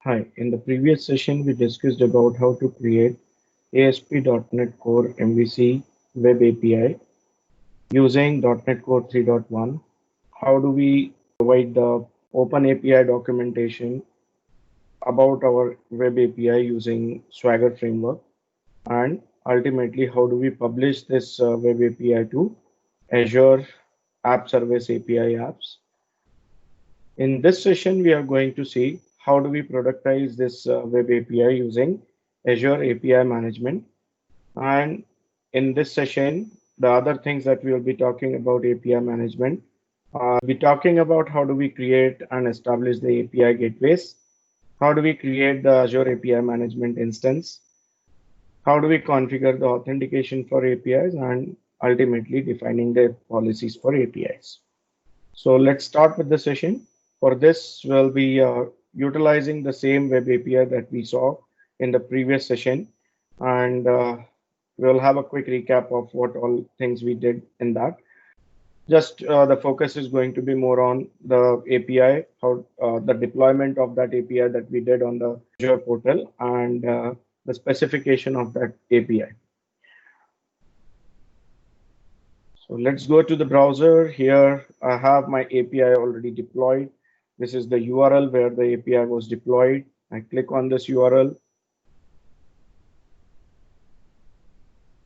Hi, in the previous session, we discussed about how to create ASP.NET Core MVC Web API using .NET Core 3.1. How do we provide the Open API documentation about our Web API using Swagger framework, and ultimately, how do we publish this Web API to Azure App Service API apps. In this session, we are going to see how do we productize this Web API using Azure API Management. And in this session, the other things that we will be talking about API management, we'll be talking about how do we create and establish the API gateways, how do we create the Azure API Management instance, how do we configure the authentication for APIs, and ultimately defining the policies for APIs. So let's start with the session. For this, we'll be utilizing the same web API that we saw in the previous session, and we'll have a quick recap of what all things we did in that. Just the focus is going to be more on the API, how the deployment of that API that we did on the Azure portal, and the specification of that API. So let's go to the browser. Here I have my API already deployed. This is the URL where the API was deployed. I click on this URL.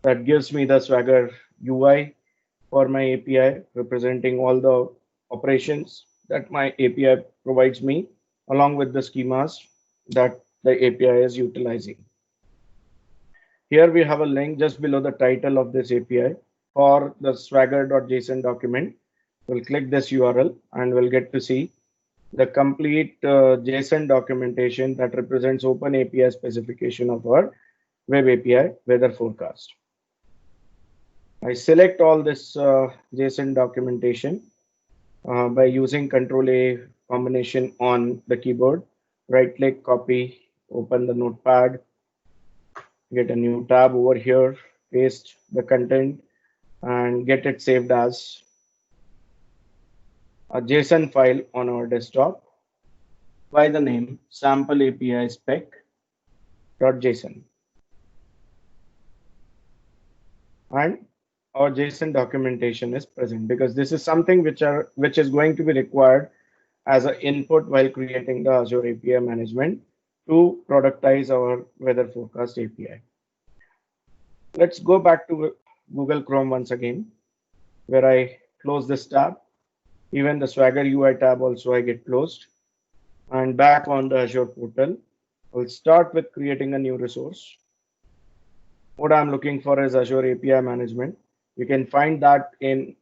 That gives me the Swagger UI for my API, representing all the operations that my API provides me, along with the schemas that the API is utilizing. Here we have a link just below the title of this API for the swagger.json document. We'll click this URL and we'll get to see the complete JSON documentation that represents Open API specification of our Web API weather forecast. I select all this JSON documentation by using Control A combination on the keyboard. Right click, copy, open the notepad, get a new tab over here, paste the content, and get it saved as a JSON file on our desktop by the name sample API spec.json. And our JSON documentation is present because this is something which is going to be required as an input while creating the Azure API management to productize our weather forecast API. Let's go back to Google Chrome once again, where I close this tab. Even the Swagger UI tab also I get closed. And back on the Azure portal, I'll start with creating a new resource. What I'm looking for is Azure API management. You can find that in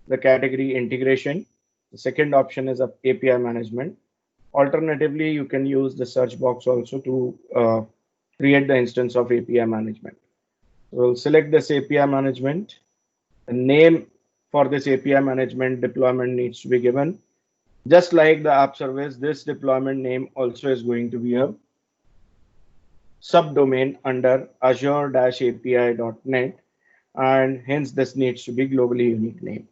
the category integration. The second option is API management. Alternatively, you can use the search box also to create the instance of API management. We'll select this API management. The name for this API management deployment needs to be given. Just like the app service, this deployment name also is going to be a subdomain under azure-api.net, and hence this needs to be globally unique name.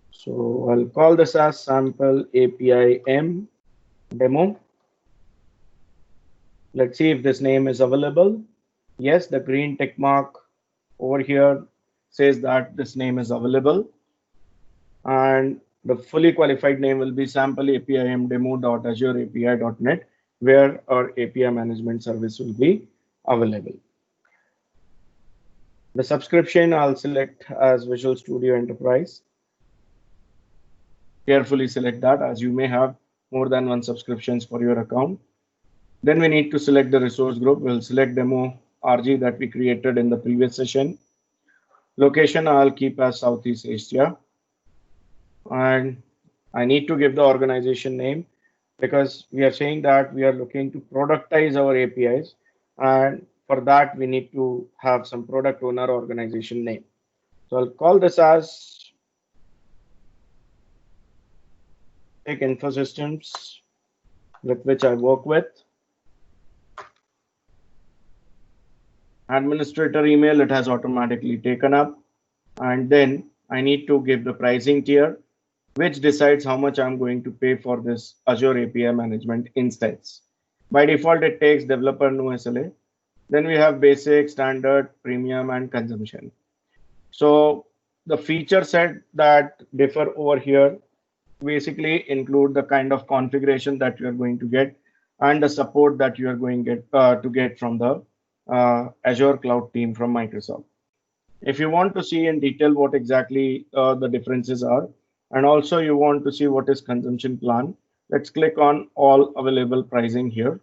So I'll call this as sample API M demo. Let's see if this name is available. Yes, the green tick mark over here says that this name is available, and the fully qualified name will be sample API M demo.azure-api.net, where our API management service will be available. The subscription I'll select as Visual Studio Enterprise. Carefully select that, as you may have more than one subscriptions for your account. Then we need to select the resource group. We'll select demo RG that we created in the previous session. Location I'll keep as Southeast Asia. And I need to give the organization name because we are saying that we are looking to productize our APIs, and for that we need to have some product owner organization name. So I'll call this as Tech Infosystems, with which I work with. Administrator email, it has automatically taken up, and then I need to give the pricing tier, which decides how much I'm going to pay for this Azure API management instance. By default, it takes developer no SLA. Then we have basic, standard, premium, and consumption. So the feature set that differ over here basically include the kind of configuration that you are going to get and the support that you are going to get from the Azure Cloud team from Microsoft. If you want to see in detail what exactly the differences are, and also you want to see what is consumption plan, let's click on all available pricing here.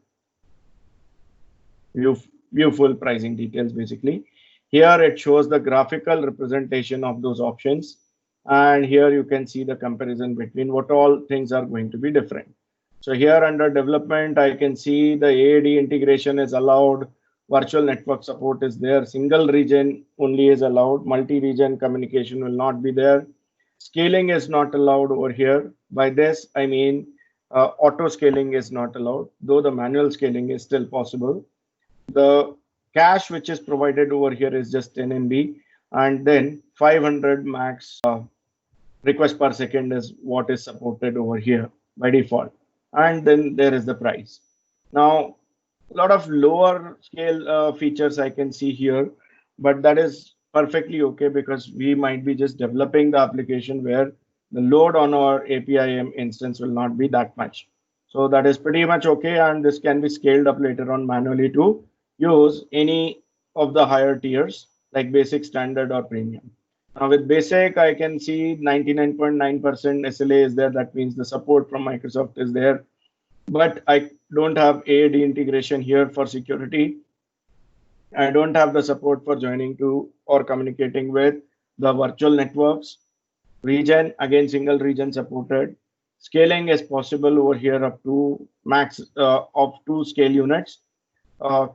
View full pricing details basically. Here it shows the graphical representation of those options. And here you can see the comparison between what all things are going to be different. So here under development, I can see the AAD integration is allowed. Virtual network support is there. Single region only is allowed. Multi-region communication will not be there. Scaling is not allowed over here. By this, I mean auto scaling is not allowed, though the manual scaling is still possible. The cache which is provided over here is just 10 MB, and then 500 max request per second is what is supported over here by default. And then there is the price. Now, a lot of lower scale features I can see here, but that is perfectly okay because we might be just developing the application where the load on our APIM instance will not be that much. So that is pretty much okay, and this can be scaled up later on manually to use any of the higher tiers like basic, standard, or premium. Now with basic, I can see 99.9% SLA is there. That means the support from Microsoft is there, but I don't have AAD integration here for security. I don't have the support for joining to or communicating with the virtual networks. Region, again, single region supported. Scaling is possible over here up to max of 2 scale units.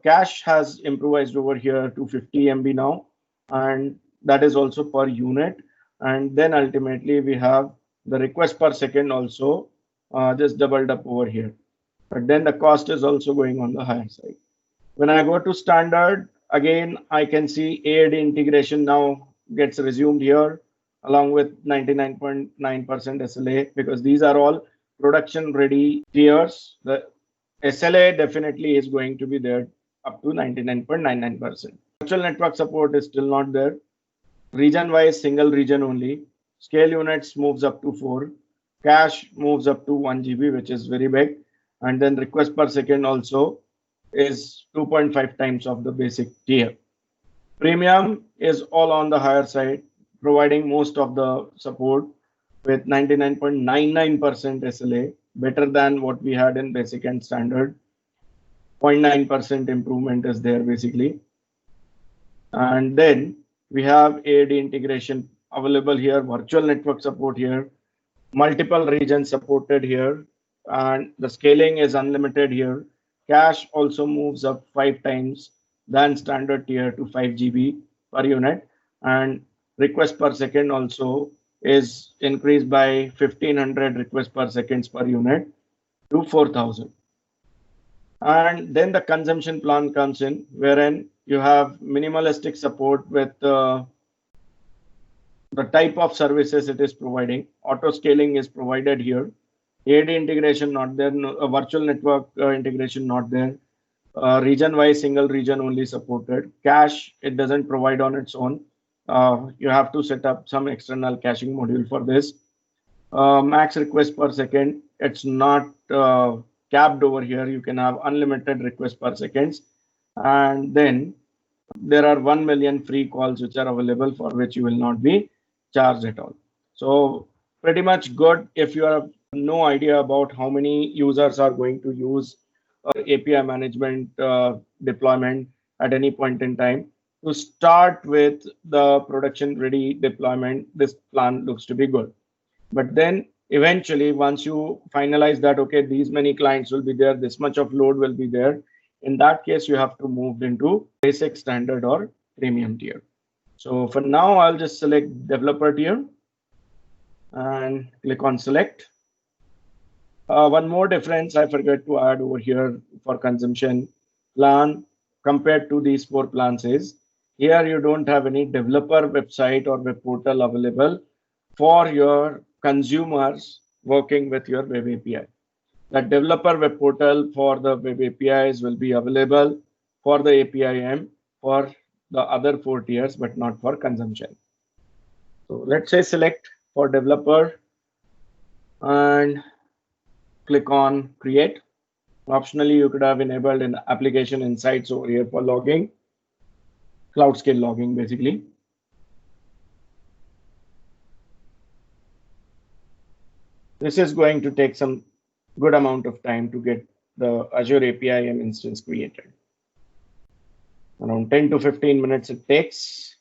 Cache has improvised over here to 50 MB now, and that is also per unit. And then ultimately we have the request per second also just doubled up over here. But then the cost is also going on the higher side. When I go to standard, again, I can see AAD integration now gets resumed here along with 99.9% SLA because these are all production ready tiers. The SLA definitely is going to be there up to 99.99%. Virtual network support is still not there. Region wise, single region only. Scale units moves up to 4. Cache moves up to 1 GB, which is very big. And then request per second also is 2.5 times of the basic tier. Premium is all on the higher side, providing most of the support with 99.99% SLA, better than what we had in basic and standard. 0.9% improvement is there basically. And then we have AAD integration available here, virtual network support here, multiple regions supported here, and the scaling is unlimited here. Cache also moves up 5 times than standard tier to 5 GB per unit, and request per second also is increased by 1500 requests per seconds per unit to 4000. And then the consumption plan comes in, wherein you have minimalistic support with the type of services it is providing. Auto scaling is provided here. AAD integration not there, virtual network integration not there. Region-wise, single region only supported. Cache, it doesn't provide on its own. You have to set up some external caching module for this. Max request per second, it's not capped over here. You can have unlimited requests per seconds. And then there are 1 million free calls which are available for which you will not be charged at all. So pretty much good if you have no idea about how many users are going to use API management deployment at any point in time. To start with the production ready deployment, this plan looks to be good. But then eventually, once you finalize that, okay, these many clients will be there, this much of load will be there. In that case, you have to move into basic, standard, or premium tier. So for now, I'll just select developer tier and click on select. One more difference I forgot to add over here for consumption plan compared to these 4 plans is here you don't have any developer website or web portal available for your consumers working with your web API. that developer web portal for the web APIs will be available for the APIM for the other 4 tiers, but not for consumption. So let's say select for developer and click on create. Optionally, you could have enabled an application insights over here for logging, cloud scale logging basically. This is going to take some good amount of time to get the Azure APIM instance created. Around 10 to 15 minutes it takes.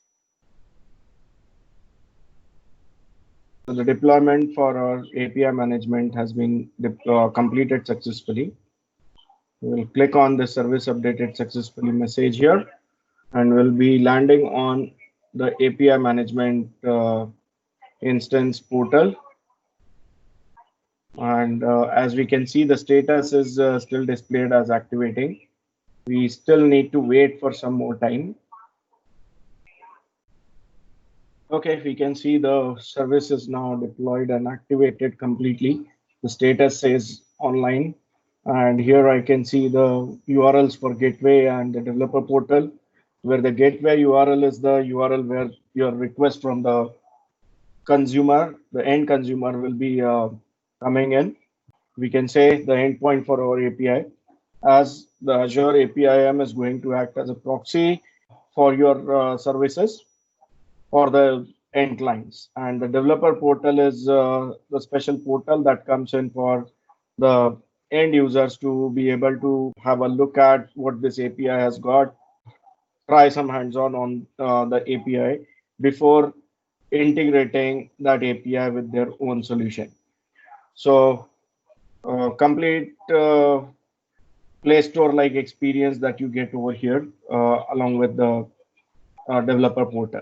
So the deployment for our API management has been completed successfully. We'll click on the service updated successfully message here, and we'll be landing on the API management instance portal. And as we can see, the status is still displayed as activating. We still need to wait for some more time. Okay, we can see the service is now deployed and activated completely. The status says online. And here I can see the URLs for gateway and the developer portal, where the gateway URL is the URL where your request from the consumer, the end consumer will be coming in. We can say the endpoint for our API, as the Azure APIM is going to act as a proxy for your services for the end clients. And the developer portal is the special portal that comes in for the end users to be able to have a look at what this API has got, try some hands-on on the API before integrating that API with their own solution. So complete Play Store like experience that you get over here along with the developer portal.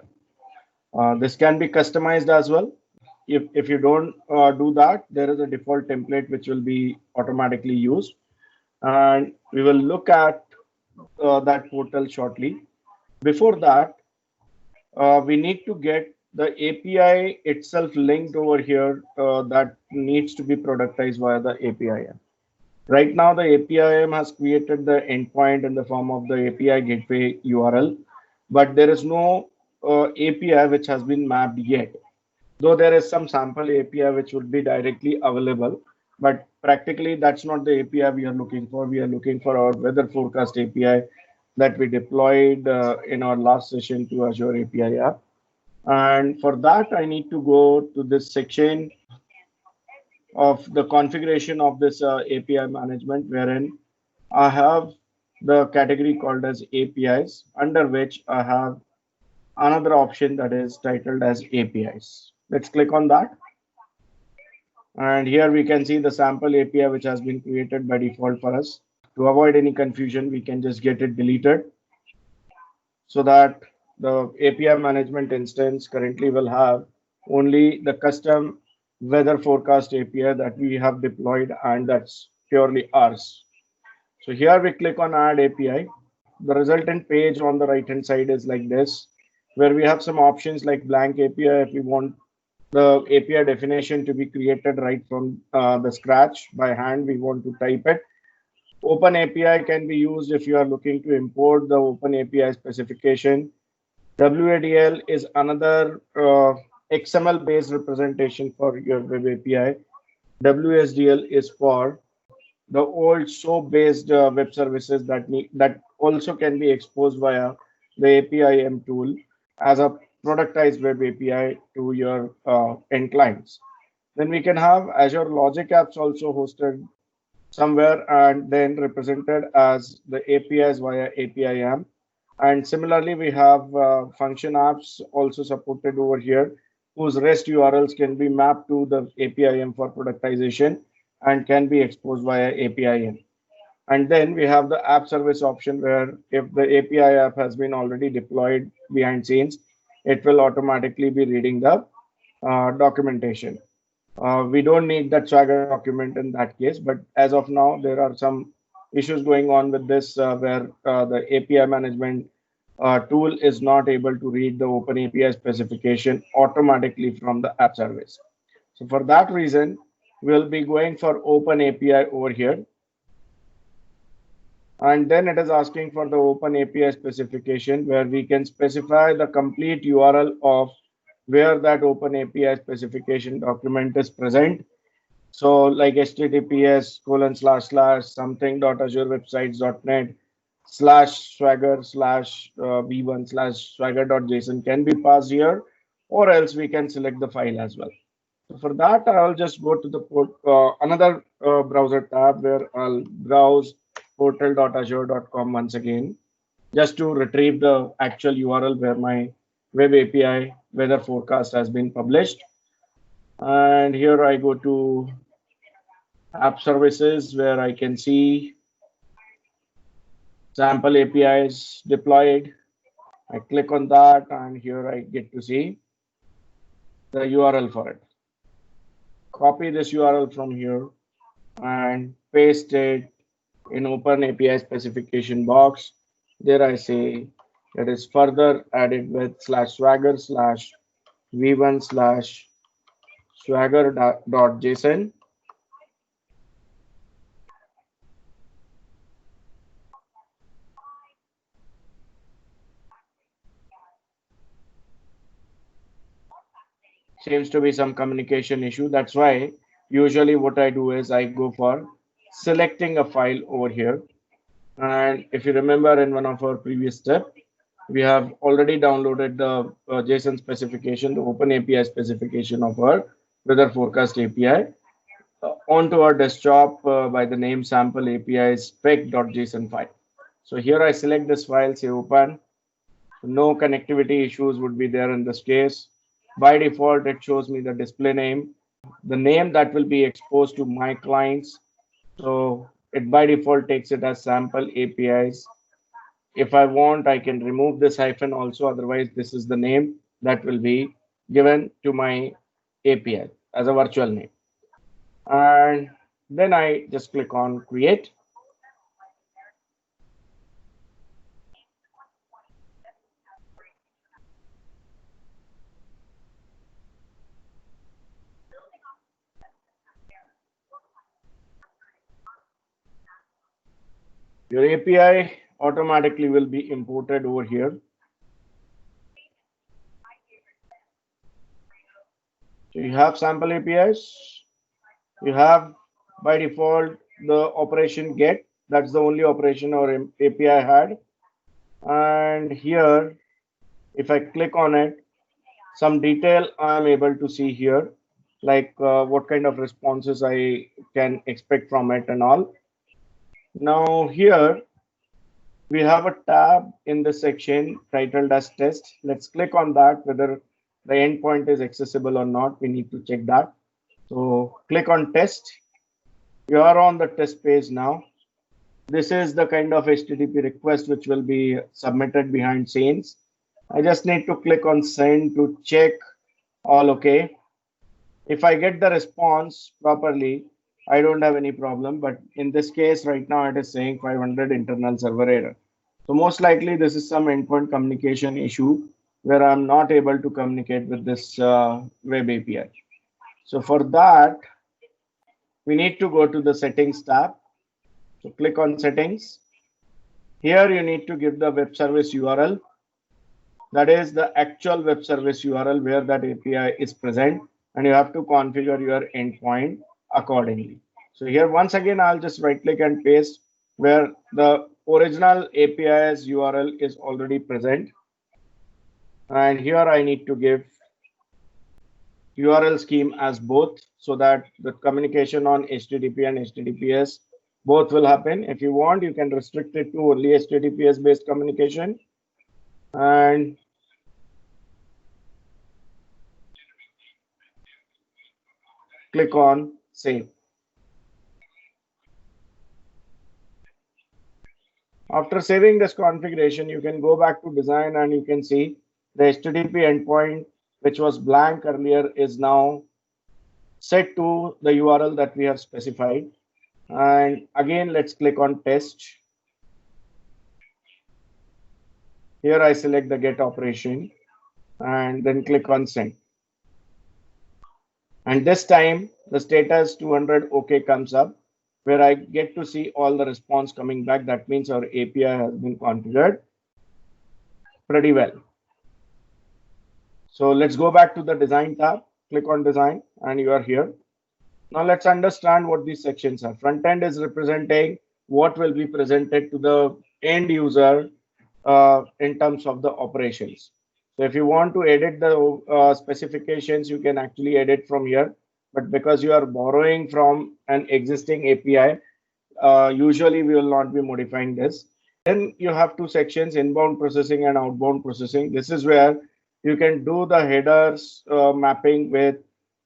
This can be customized as well. If you don't do that, there is a default template which will be automatically used. And we will look at that portal shortly. Before that, we need to get the API itself linked over here that needs to be productized via the APIM. Right now, the APIM has created the endpoint in the form of the API gateway URL, but there is no API which has been mapped yet. Though there is some sample API which would be directly available, but practically that's not the API we are looking for. We are looking for our weather forecast API that we deployed in our last session to Azure API app. And for that, I need to go to this section of the configuration of this API management, wherein I have the category called as APIs, under which I have another option that is titled as APIs. Let's click on that. And here we can see the sample API which has been created by default for us. To avoid any confusion, we can just get it deleted so that the API management instance currently will have only the custom weather forecast API that we have deployed, and that's purely ours. So here we click on add API. The resultant page on the right hand side is like this, where we have some options like blank API if we want the API definition to be created right from the scratch by hand, we want to type it. Open API can be used if you are looking to import the Open API specification. WADL is another XML based representation for your web API. WSDL is for the old SOAP based web services that also can be exposed via the APIM tool as a productized web API to your end clients. Then we can have Azure Logic Apps also hosted somewhere and then represented as the APIs via APIM. And similarly, we have function apps also supported over here, whose REST URLs can be mapped to the APIM for productization and can be exposed via APIM. And then we have the app service option, where if the API app has been already deployed behind scenes, it will automatically be reading the documentation. We don't need that Swagger document in that case, but as of now, there are some issues going on with this where the API management tool is not able to read the Open API specification automatically from the app service. So for that reason, we'll be going for Open API over here. And then it is asking for the Open API specification, where we can specify the complete URL of where that Open API specification document is present. So like https:// something.azurewebsites.net /swagger/v1/swagger.json can be passed here, or else we can select the file as well. So for that, I'll just go to the another browser tab where I'll browse portal.azure.com once again, just to retrieve the actual URL where my web API weather forecast has been published. And here I go to app services, where I can see sample APIs deployed. I click on that, and here I get to see the URL for it. Copy this URL from here and paste it in Open API specification box. There I say it is further added with /swagger/v1/swagger.json. Seems to be some communication issue. That's why usually what I do is I go for selecting a file over here. And if you remember, in one of our previous steps, we have already downloaded the JSON specification, the Open API specification of our weather forecast API onto our desktop by the name sample API spec.json file. So here I select this file, say open. No connectivity issues would be there in this case. By default, it shows me the display name, the name that will be exposed to my clients. So it by default takes it as sample APIs. If I want, I can remove this hyphen also. Otherwise, this is the name that will be given to my API as a virtual name. And then I just click on create. Your API automatically will be imported over here. So you have sample APIs. You have by default the operation get. That's the only operation our API had. And here, if I click on it, some detail I'm able to see here, like what kind of responses I can expect from it and all. Now here we have a tab in the section titled as test. Let's click on that, whether the endpoint is accessible or not. We need to check that. So click on test. You are on the test page now. This is the kind of HTTP request which will be submitted behind scenes. I just need to click on send to check all okay. If I get the response properly, I don't have any problem. But in this case, right now it is saying 500 internal server error. So most likely this is some endpoint communication issue where I'm not able to communicate with this web API. So for that, we need to go to the settings tab. So click on settings. Here you need to give the web service URL. That is the actual web service URL where that API is present, and you have to configure your endpoint accordingly. So here once again, I'll just right click and paste where the original API's URL is already present. And here I need to give URL scheme as both, so that the communication on HTTP and HTTPS both will happen. If you want, you can restrict it to only HTTPS based communication. And click on save. After saving this configuration, you can go back to design and you can see the HTTP endpoint, which was blank earlier, is now set to the URL that we have specified. And again, let's click on test. Here I select the get operation and then click on send. And this time the status 200 OK comes up, where I get to see all the response coming back. That means our API has been configured pretty well. So let's go back to the design tab, click on design, and you are here. Now let's understand what these sections are. Front end is representing what will be presented to the end user in terms of the operations. So if you want to edit the specifications, you can actually edit from here. But because you are borrowing from an existing API, usually we will not be modifying this. Then you have two sections, inbound processing and outbound processing. This is where you can do the headers mapping with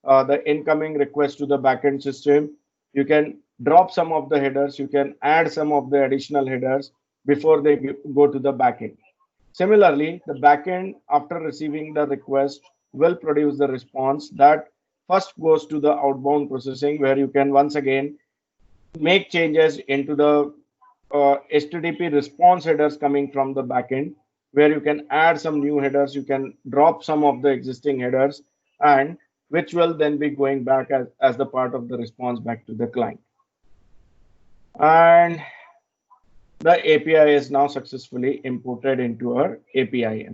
the incoming request to the backend system. You can drop some of the headers. You can add some of the additional headers before they go to the backend. Similarly, the backend, after receiving the request, will produce the response that first goes to the outbound processing, where you can once again make changes into the HTTP response headers coming from the backend, where you can add some new headers, you can drop some of the existing headers, and which will then be going back as the part of the response back to the client. And the API is now successfully imported into our API.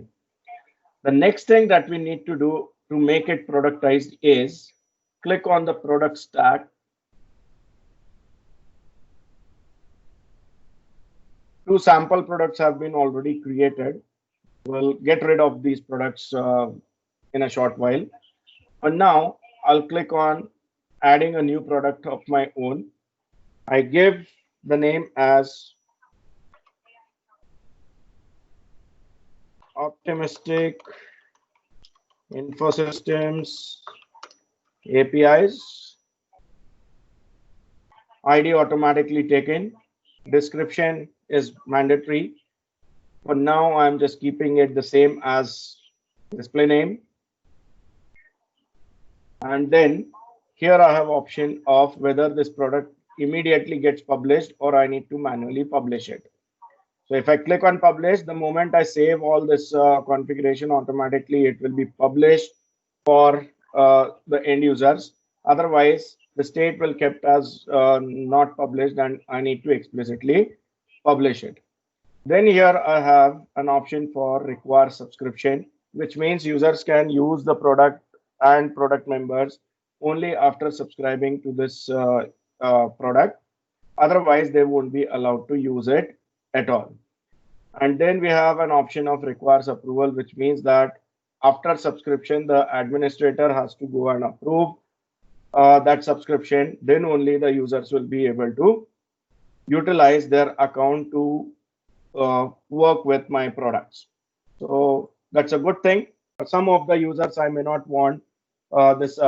The next thing that we need to do to make it productized is click on the product stack. Two sample products have been already created. We'll get rid of these products in a short while. But now I'll click on adding a new product of my own. I give the name as Optimistic Infosystems APIs. ID automatically taken. Description is mandatory. For now, I'm just keeping it the same as display name. And then here I have option of whether this product immediately gets published or I need to manually publish it. So if I click on publish, the moment I save all this configuration, automatically it will be published for the end users. Otherwise, the state will kept as not published, and I need to explicitly publish it. Then here I have an option for require subscription, which means users can use the product and product members only after subscribing to this product. Otherwise, they won't be allowed to use it at all. And then we have an option of requires approval, which means that after subscription, the administrator has to go and approve that subscription. Then only the users will be able to utilize their account to work with my products. So that's a good thing. Some of the users, I may not want this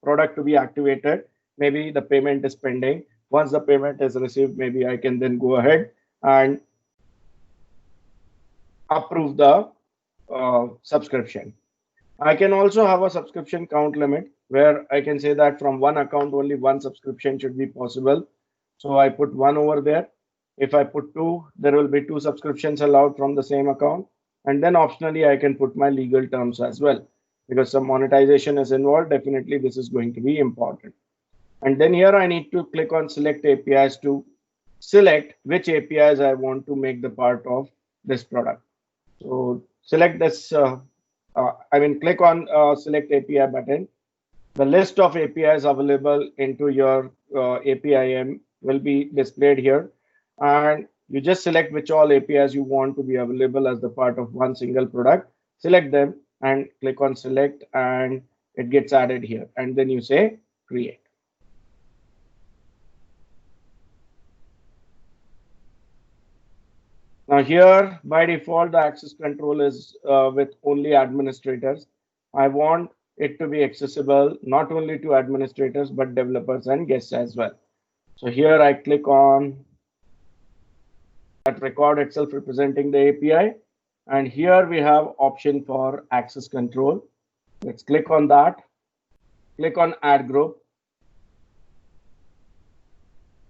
product to be activated. Maybe the payment is pending. Once the payment is received, maybe I can then go ahead and approve the subscription. I can also have a subscription count limit, where I can say that from one account only one subscription should be possible. So I put 1 over there. If I put 2, there will be 2 subscriptions allowed from the same account. And then optionally, I can put my legal terms as well, because some monetization is involved. Definitely, this is going to be important. And then here I need to click on select APIs to select which APIs I want to make the part of this product. So select this, click on select API button. The list of APIs available into your APIM will be displayed here. And you just select which all APIs you want to be available as the part of one single product. Select them and click on select, and it gets added here. And then you say create. Now here, by default, the access control is with only administrators. I want it to be accessible not only to administrators, but developers and guests as well. So here I click on that record itself representing the API. And here we have option for access control. Let's click on that. Click on add group.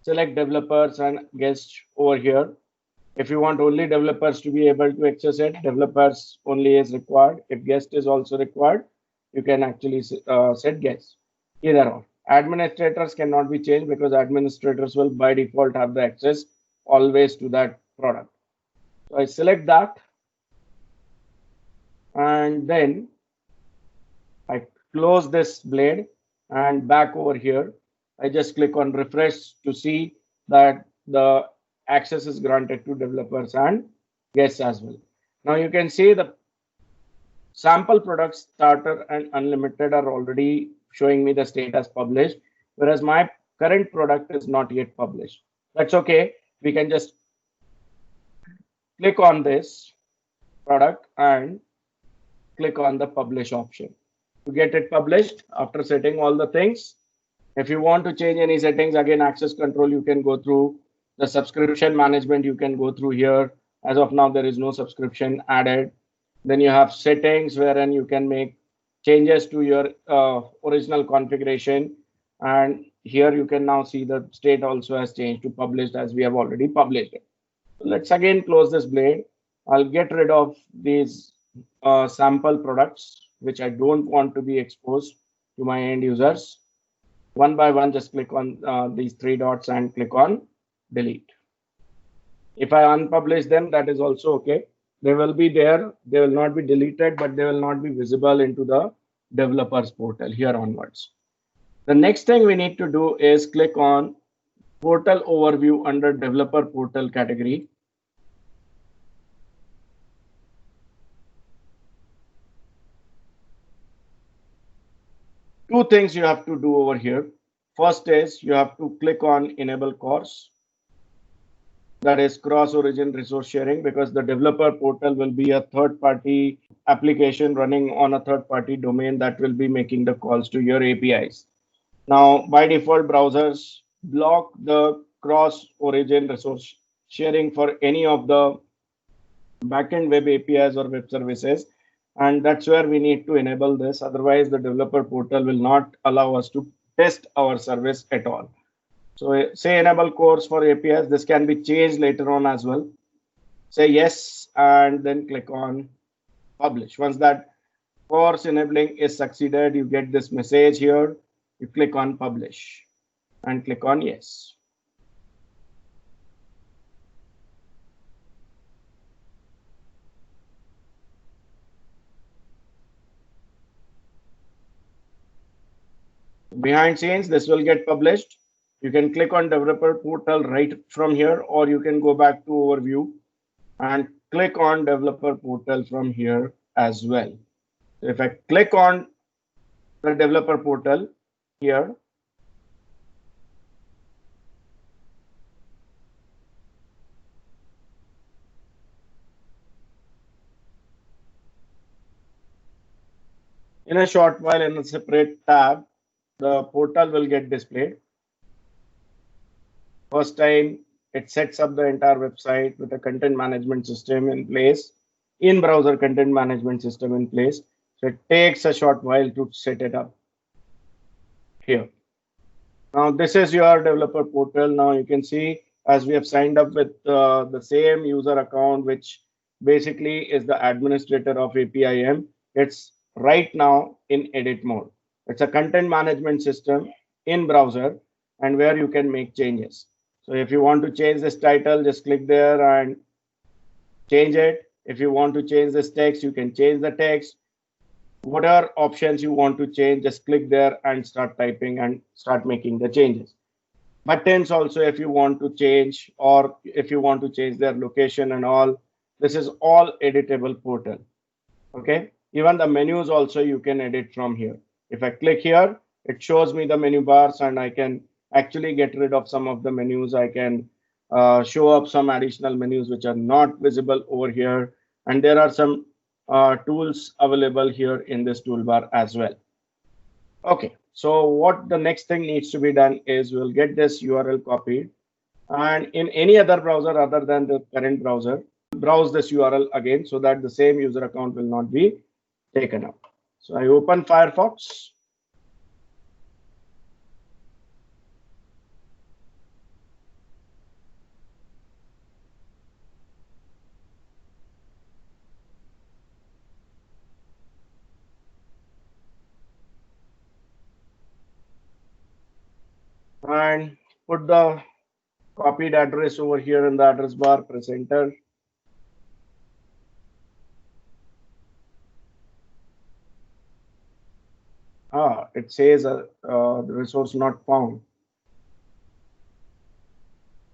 Select developers and guests over here. If you want only developers to be able to access it, developers only is required. If guest is also required, you can actually set guests, either or. Administrators cannot be changed because administrators will by default have the access always to that product. So I select that, and then I close this blade, and back over here, I just click on refresh to see that the access is granted to developers and guests as well. Now you can see the sample products starter and unlimited are already showing me the state as published, whereas my current product is not yet published. That's okay. We can just click on this product and click on the publish option to get it published after setting all the things. If you want to change any settings, again, access control, you can go through the subscription management. You can go through here. As of now, there is no subscription added. Then you have settings wherein you can make changes to your original configuration. And here you can now see the state also has changed to published as we have already published it. So let's again close this blade. I'll get rid of these sample products, which I don't want to be exposed to my end users. One by one, just click on these three dots and click on delete. If I unpublish them, that is also okay. They will be there. They will not be deleted, but they will not be visible into the developers portal here onwards. The next thing we need to do is click on portal overview under developer portal category. Two things you have to do over here. First is you have to click on enable CORS. That is cross origin resource sharing, because the developer portal will be a third party application running on a third party domain that will be making the calls to your APIs. Now, by default, browsers block the cross origin resource sharing for any of the backend web APIs or web services. And that's where we need to enable this. Otherwise, the developer portal will not allow us to test our service at all. So say enable CORS for APIs. This can be changed later on as well. Say yes, and then click on publish. Once that CORS enabling is succeeded, you get this message here. You click on publish and click on yes. Behind scenes, this will get published. You can click on developer portal right from here, or you can go back to overview and click on developer portal from here as well. So if I click on the developer portal here, in a short while in a separate tab, the portal will get displayed. First time it sets up the entire website with a content management system in place, in-browser content management system in place. So it takes a short while to set it up here. Now this is your developer portal. Now you can see as we have signed up with the same user account, which basically is the administrator of APIM. It's right now in edit mode. It's a content management system in browser and where you can make changes. So if you want to change this title, just click there and change it. If you want to change this text, you can change the text. Whatever options you want to change, just click there and start typing and start making the changes. Buttons also, if you want to change, or if you want to change their location and all, this is all editable portal. Okay. Even the menus also you can edit from here. If I click here, it shows me the menu bars and I can actually get rid of some of the menus. I can show up some additional menus which are not visible over here. And there are some tools available here in this toolbar as well. Okay, so what the next thing needs to be done is we'll get this URL copied, and in any other browser other than the current browser, browse this URL again so that the same user account will not be taken up. So I open Firefox. and put the copied address over here in the address bar, press enter. It says the resource not found.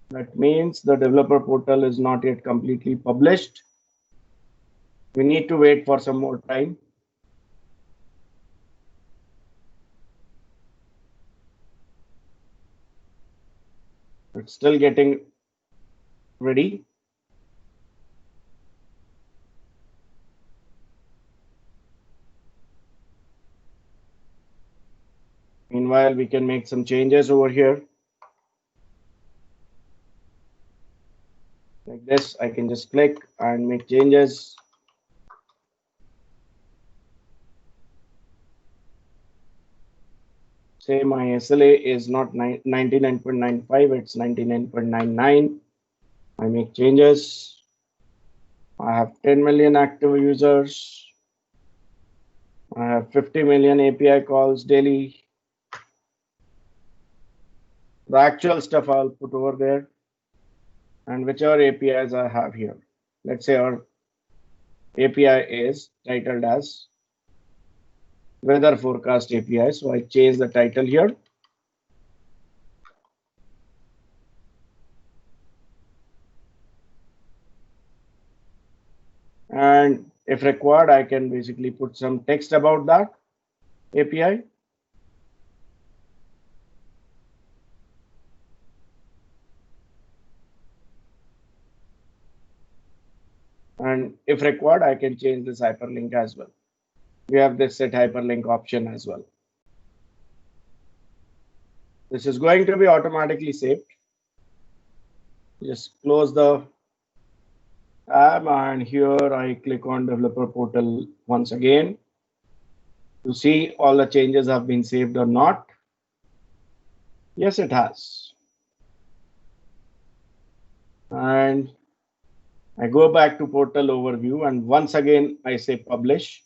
That means the developer portal is not yet completely published. We need to wait for some more time. It's still getting ready. Meanwhile, we can make some changes over here. Like this, I can just click and make changes. Say my SLA is not 99.95, it's 99.99. I make changes. I have 10 million active users. I have 50 million API calls daily. The actual stuff I'll put over there, and whichever APIs I have here. Let's say our API is titled as Weather Forecast API. So I change the title here. And if required, I can basically put some text about that API. And if required, I can change this hyperlink as well. We have this set hyperlink option as well. This is going to be automatically saved. Just close the tab, and here I click on developer portal once again to see all the changes have been saved or not. Yes, it has. And I go back to portal overview, and once again I say publish.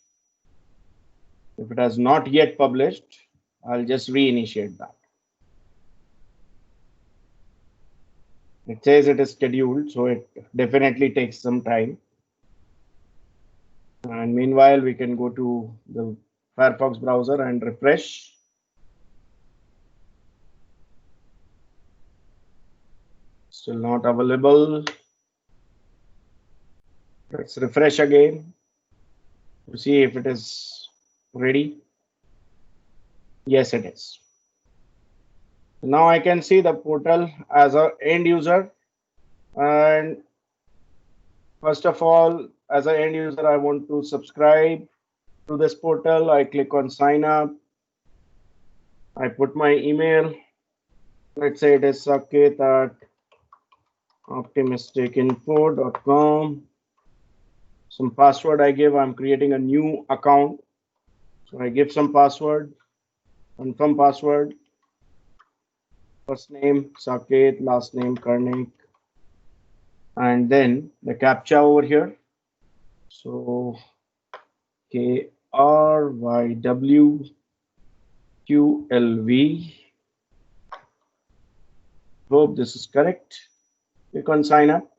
If it has not yet published, I'll just reinitiate that. It says it is scheduled, so it definitely takes some time. And meanwhile, we can go to the Firefox browser and refresh. Still not available. Let's refresh again to see if it is ready. Yes, it is. Now I can see the portal as an end user. And first of all, as an end user, I want to subscribe to this portal. I click on sign up. I put my email. Let's say it is Saket at optimisticinfo.com. Some password I give. I'm creating a new account. So I give some password, confirm password. First name Saket, last name Karnik, and then the CAPTCHA over here. So KRYWQLV. Hope this is correct. Click on sign up.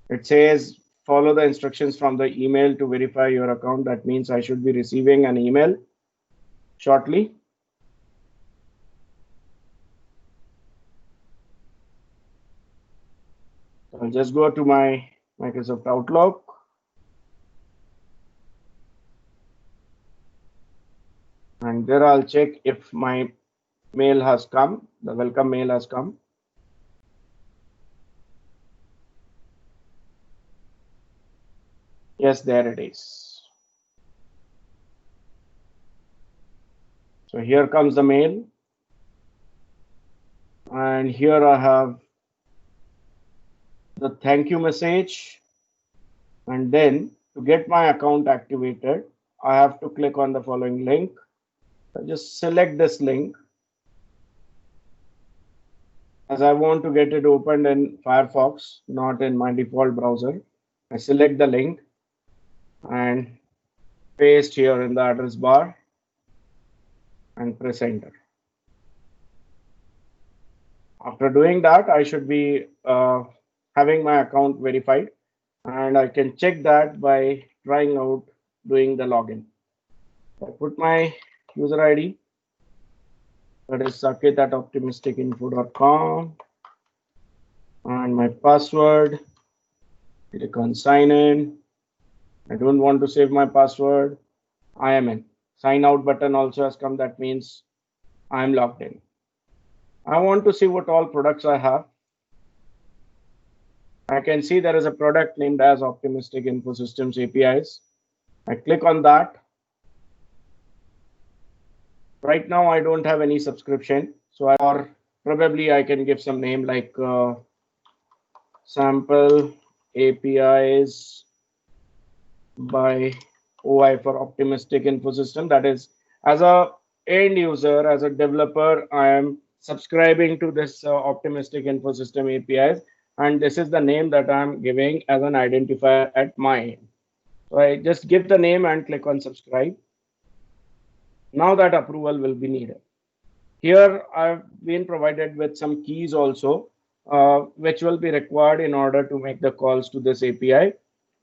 It says follow the instructions from the email to verify your account. That means I should be receiving an email shortly. I'll just go to my Microsoft Outlook. And there I'll check if my mail has come, the welcome mail has come. Yes, there it is. So here comes the mail. And here I have the thank you message. And then to get my account activated, I have to click on the following link. I just select this link. As I want to get it opened in Firefox, not in my default browser, I select the link and paste here in the address bar and press enter. After doing that, I should be having my account verified, and I can check that by trying out doing the login. I put my user ID, that is saket@optimisticinfo.com, and my password. Click on sign in. I don't want to save my password. I am in. Sign out button also has come. That means I am logged in. I want to see what all products I have. I can see there is a product named as Optimistic Infosystems APIs. I click on that. Right now, I don't have any subscription. So or probably I can give some name like sample APIs by OI for Optimistic Infosystem. That is, as a end user, as a developer, I am subscribing to this Optimistic Infosystem APIs, and this is the name that I'm giving as an identifier at my end. So I just give the name and click on subscribe. Now that approval will be needed. Here I've been provided with some keys also, which will be required in order to make the calls to this API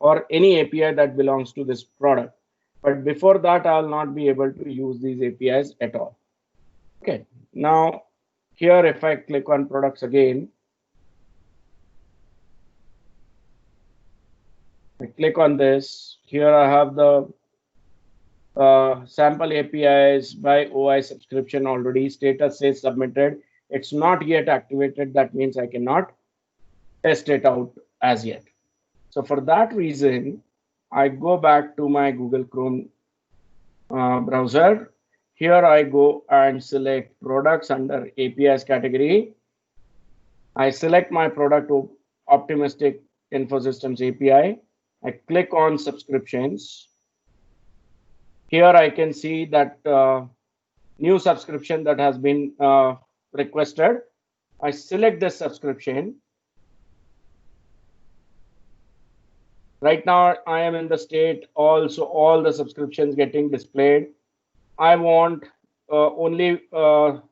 or any API that belongs to this product. But before that, I'll not be able to use these APIs at all. Okay, now here if I click on products again, I click on this. Here I have the sample APIs by OI subscription already. Status says submitted. It's not yet activated. That means I cannot test it out as yet. So for that reason, I go back to my Google Chrome browser. Here I go and select products under APIs category. I select my product Optimistic Infosystems API. I click on subscriptions. Here I can see that new subscription that has been requested. I select this subscription. Right now I am in the state also all the subscriptions getting displayed. I want only the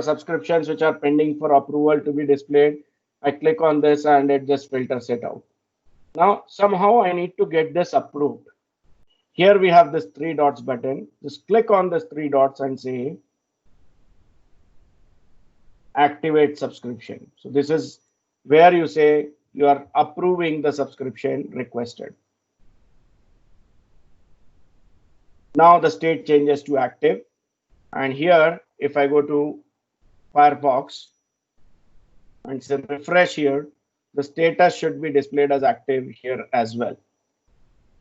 subscriptions which are pending for approval to be displayed. I click on this and it just filters it out. Now somehow I need to get this approved. Here we have this 3 dots button. Just click on this 3 dots and say activate subscription. So this is where you say you are approving the subscription requested. Now the state changes to active. And here, if I go to Firefox and say refresh here, the status should be displayed as active here as well.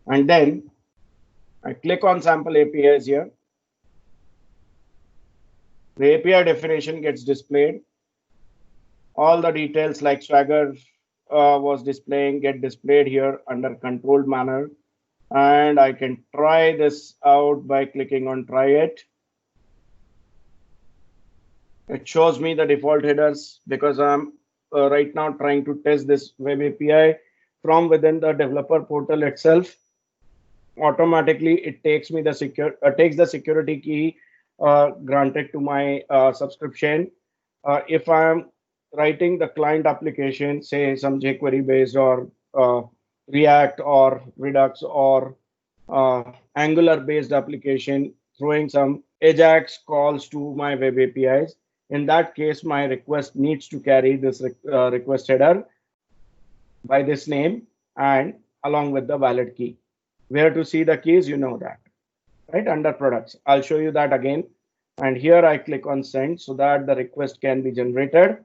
And then I click on sample APIs here. The API definition gets displayed. All the details like Swagger was displaying get displayed here under controlled manner. And I can try this out by clicking on try it. It shows me the default headers because I'm right now trying to test this web API from within the developer portal itself. Automatically, it takes me the security key granted to my subscription. If I'm writing the client application, say some jQuery based or React or Redux or Angular based application, throwing some AJAX calls to my web APIs. In that case, my request needs to carry this request header by this name and along with the valid key. Where to see the keys, you know that, right? Under products. I'll show you that again. And here I click on send so that the request can be generated.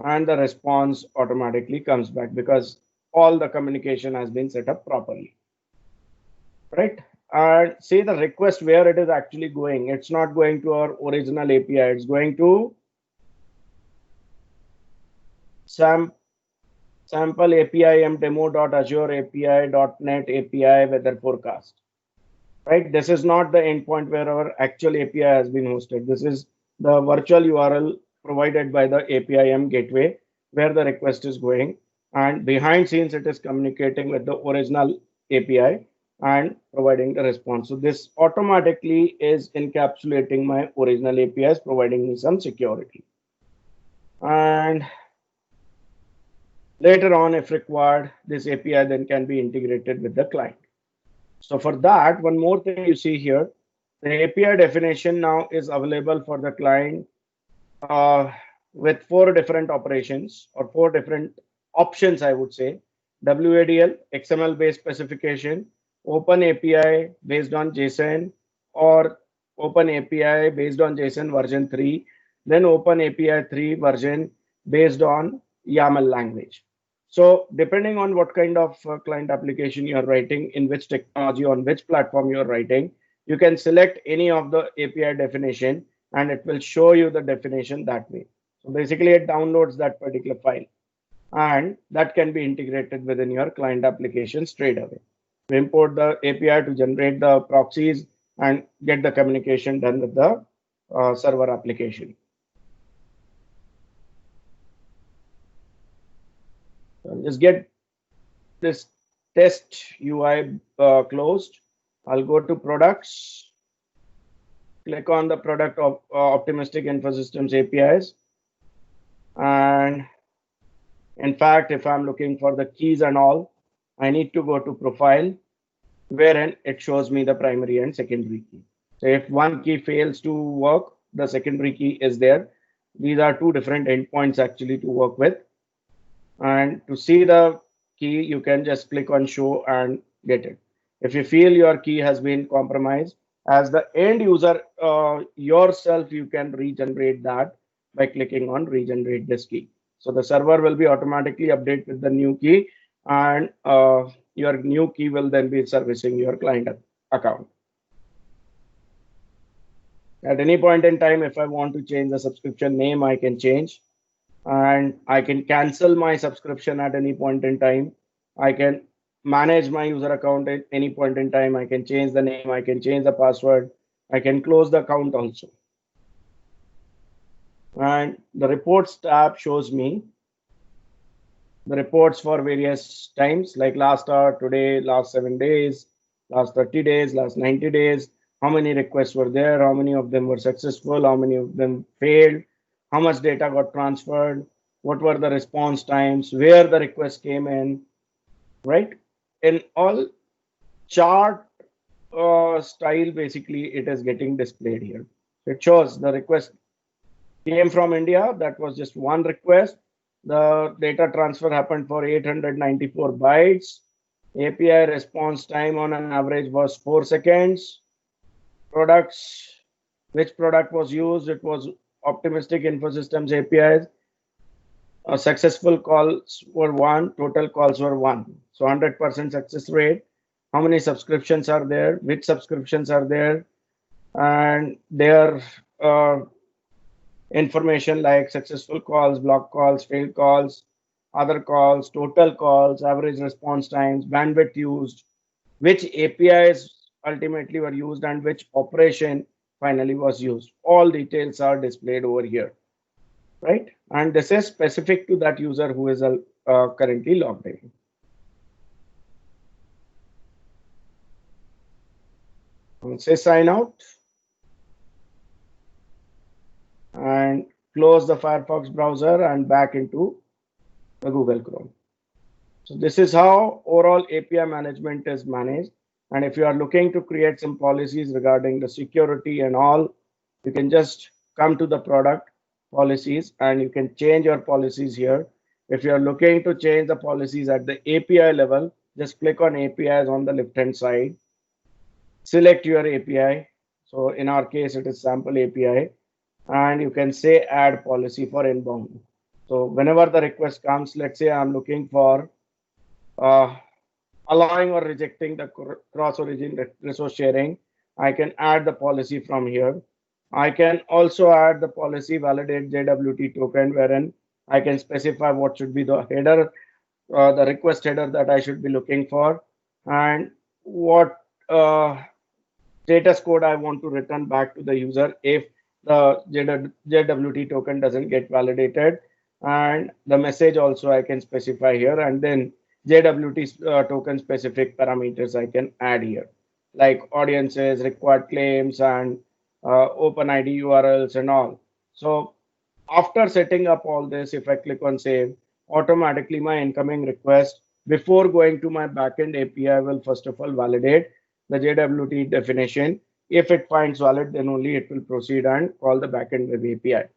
And the response automatically comes back because all the communication has been set up properly, right? And see the request where it is actually going. It's not going to our original API. It's going to sample API mdemo.azure API.net API weather forecast, right? This is not the endpoint where our actual API has been hosted. This is the virtual URL provided by the API gateway where the request is going. and behind scenes it is communicating with the original API and providing the response. So this automatically is encapsulating my original APIs, providing me some security. And later on, if required, this API then can be integrated with the client. So for that, one more thing you see here, the API definition now is available for the client uh, with four different operations or four different options, I would say. WADL, XML-based specification, Open API based on JSON, or Open API based on JSON version 3, then Open API 3 version based on YAML language. So depending on what kind of client application you're writing, in which technology, on which platform you're writing, you can select any of the API definition and it will show you the definition that way. So basically it downloads that particular file and that can be integrated within your client application straight away. You import the API to generate the proxies and get the communication done with the server application. So just get this test UI closed. I'll go to products, click on the product of Optimistic Infosystems APIs. And in fact, if I'm looking for the keys and all, I need to go to profile, wherein it shows me the primary and secondary key. So if one key fails to work, the secondary key is there. These are two different endpoints actually to work with. And to see the key, you can just click on show and get it. If you feel your key has been compromised, as the end user yourself, you can regenerate that by clicking on regenerate this key. So the server will be automatically updated with the new key, and your new key will then be servicing your client account. At any point in time, if I want to change the subscription name, I can change, and I can cancel my subscription at any point in time. I can manage my user account at any point in time. I can change the name, I can change the password, I can close the account also. And the reports tab shows me the reports for various times, like last hour, today, last 7 days, last 30 days, last 90 days, how many requests were there, how many of them were successful, how many of them failed, how much data got transferred, what were the response times, where the request came in, right? In all chart style, basically, it is getting displayed here. It shows the request came from India. That was just one request. The data transfer happened for 894 bytes. API response time on an average was 4 seconds. Products, which product was used? It was Optimistic Infosystems APIs. Successful calls were 1, total calls were 1. So 100% success rate. How many subscriptions are there? Which subscriptions are there? And their information like successful calls, block calls, failed calls, other calls, total calls, average response times, bandwidth used, which APIs ultimately were used, and which operation finally was used. All details are displayed over here, right? And this is specific to that user who is currently logged in. And say sign out and close the Firefox browser and back into the Google Chrome. So this is how overall API management is managed. And if you are looking to create some policies regarding the security and all, you can just come to the product policies and you can change your policies here. If you are looking to change the policies at the API level, just click on APIs on the left-hand side. Select your API. So in our case, it is sample API. And you can say add policy for inbound. So whenever the request comes, let's say I'm looking for allowing or rejecting the cross-origin resource sharing, I can add the policy from here. I can also add the policy validate JWT token, wherein I can specify what should be the header, the request header that I should be looking for, and what status code I want to return back to the user if the JWT token doesn't get validated. and the message also I can specify here, and then JWT token specific parameters I can add here, like audiences, required claims, and OpenID URLs and all. So after setting up all this, if I click on save, automatically my incoming request before going to my backend API will first of all validate the JWT definition. If it finds valid, then only it will proceed and call the backend web API.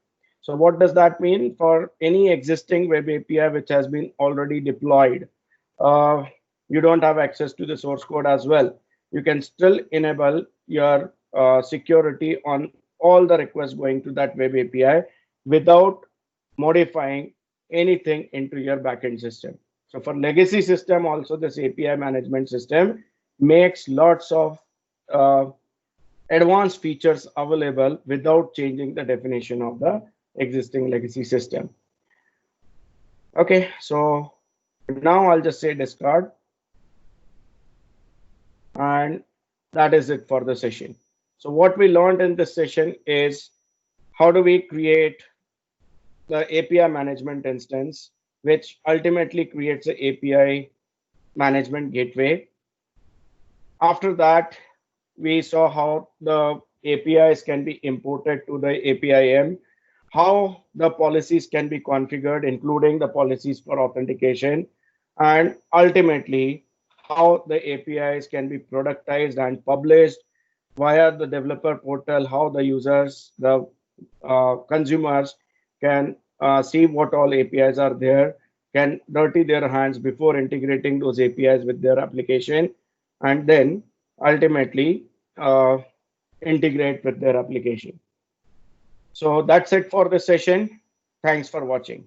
So what does that mean? For any existing web API which has been already deployed, uh, you don't have access to the source code as well. You can still enable your security on all the requests going to that web API without modifying anything into your backend system. So for legacy system, also this API management system makes lots of uh, advanced features available without changing the definition of the existing legacy system. Okay, so now I'll just say discard, and that is it for the session. So what we learned in this session is how do we create the API management instance, which ultimately creates the API management gateway. After that, we saw how the APIs can be imported to the APIM, how the policies can be configured, including the policies for authentication, and ultimately how the APIs can be productized and published via the developer portal, how the users, the consumers can see what all APIs are there, can dirty their hands before integrating those APIs with their application, and then ultimately integrate with their application. So that's it for the session. Thanks for watching.